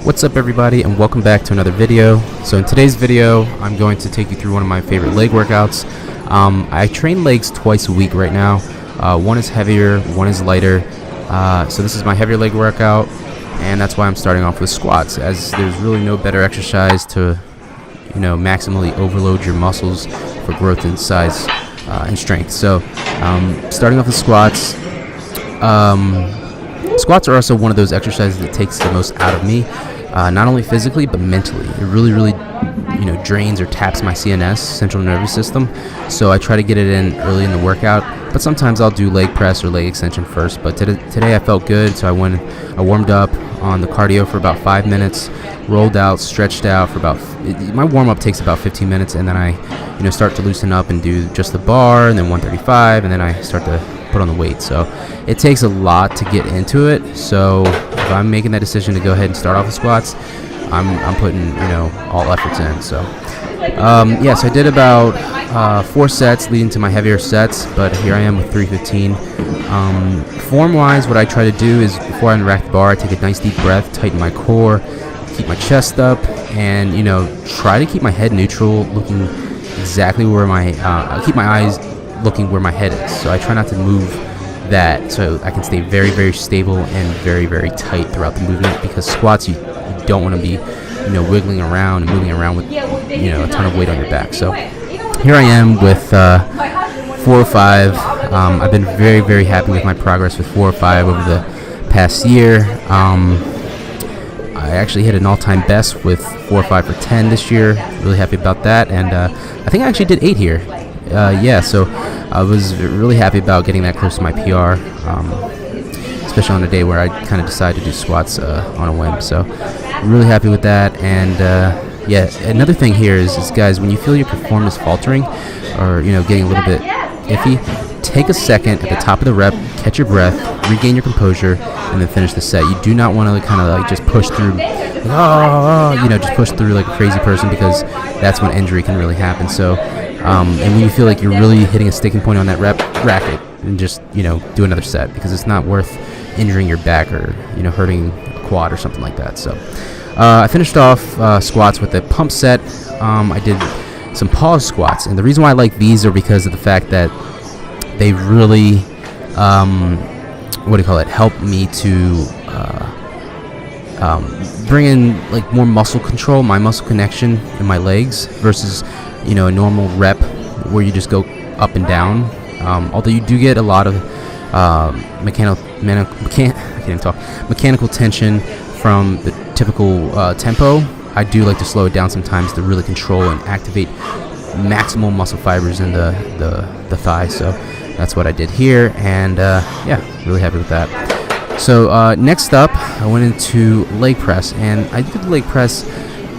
What's up everybody, and welcome back to another video. So in today's video I'm going to take you through one of my favorite leg workouts. I train legs twice a week right now. One is heavier, one is lighter. So this is my heavier leg workout, and that's why I'm starting off with squats, as there's really no better exercise to maximally overload your muscles for growth in size and strength. So starting off with squats. Squats are also one of those exercises that takes the most out of me, not only physically but mentally. It really drains or taps my CNS, central nervous system. So I try to get it in early in the workout, but sometimes I'll do leg press or leg extension first. But today I felt good, so I warmed up on the cardio for about 5 minutes, rolled out, stretched out for my warm-up takes about 15 minutes, and then I start to loosen up and do just the bar, and then 135, and then I start to put on the weight. So it takes a lot to get into it. So if I'm making that decision to go ahead and start off with squats, I'm putting all efforts in. So so I did about 4 sets leading to my heavier sets, but here I am with 315. Form wise, what I try to do is before I rack the bar, I take a nice deep breath, tighten my core, keep my chest up, and try to keep my head neutral, looking exactly where keep my eyes looking where my head is. So I try not to move that, so I can stay very stable and very tight throughout the movement, because squats you don't want to be wiggling around and moving around with a ton of weight on your back. So here I am with 405. I've been very happy with my progress with 405 over the past year. I actually hit an all-time best with 405 for 10 this year. Really happy about that, and I think I actually did 8 here. So I was really happy about getting that close to my PR, especially on a day where I kind of decided to do squats on a whim. So really happy with that. And another thing here is guys, when you feel your performance faltering or getting a little bit iffy, take a second at the top of the rep, catch your breath, regain your composure, and then finish the set. You do not want to kind of just push through, just push through like a crazy person, because that's when injury can really happen. So and when you feel like you're really hitting a sticking point on that rep, rack it and just do another set, because it's not worth injuring your back or hurting a quad or something like that. So I finished off squats with a pump set. I did some pause squats, and the reason why I like these are because of the fact that they really help me to bring in like more muscle control, my muscle connection in my legs, versus a normal rep where you just go up and down. Although you do get a lot of mechanical tension from the typical tempo, I do like to slow it down sometimes to really control and activate maximal muscle fibers in the thigh. So that's what I did here, and really happy with that. So next up, I went into leg press, and I do the leg press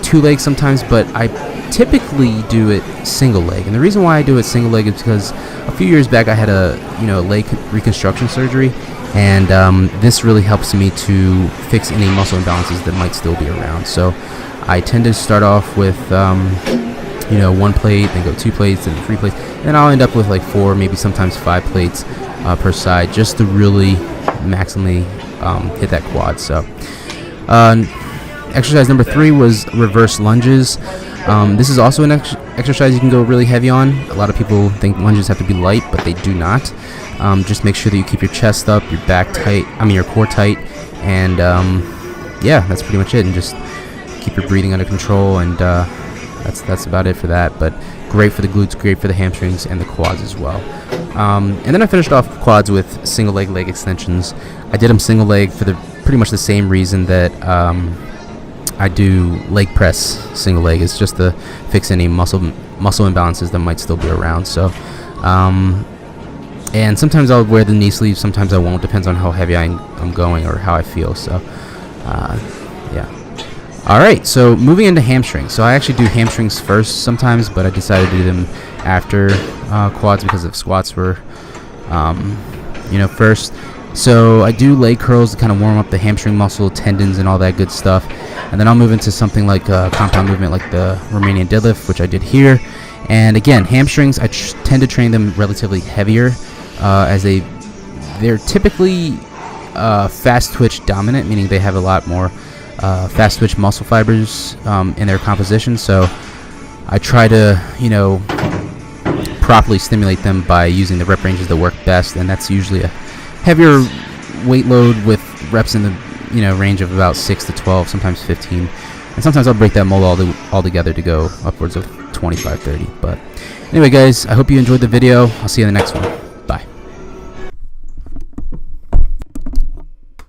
2 legs sometimes, but I typically do it single leg. And the reason why I do it single leg is because a few years back I had a leg reconstruction surgery, and this really helps me to fix any muscle imbalances that might still be around. So I tend to start off with 1 plate, then go 2 plates, then 3 plates, and then I'll end up with like 4, maybe sometimes 5 plates per side, just to really maximally hit that quad. So exercise number 3 was reverse lunges. This is also an exercise you can go really heavy on. A lot of people think lunges have to be light, but they do not. Just make sure that you keep your chest up, your back tight, your core tight, and that's pretty much it. And just keep your breathing under control, and that's about it for that. But great for the glutes, great for the hamstrings and the quads as well. And then I finished off quads with single leg extensions. I did them single leg for pretty much the same reason that I do leg press single leg. Is just to fix any muscle imbalances that might still be around. So and sometimes I'll wear the knee sleeves, sometimes I won't, depends on how heavy I'm going or how I feel. So alright, so moving into hamstrings. So I actually do hamstrings first sometimes, but I decided to do them after quads because of squats were first. So I do leg curls to kind of warm up the hamstring muscle, tendons, and all that good stuff. And then I'll move into something like a compound movement like the Romanian deadlift, which I did here. And again, hamstrings, I tend to train them relatively heavier, as they're typically fast twitch dominant, meaning they have a lot more fast twitch muscle fibers in their composition. So I try to, properly stimulate them by using the rep ranges that work best, and that's usually a heavier weight load with reps in the range of about 6 to 12, sometimes 15, and sometimes I'll break that mold all together to go upwards of 25, 30. But anyway, guys, I hope you enjoyed the video. I'll see you in the next one.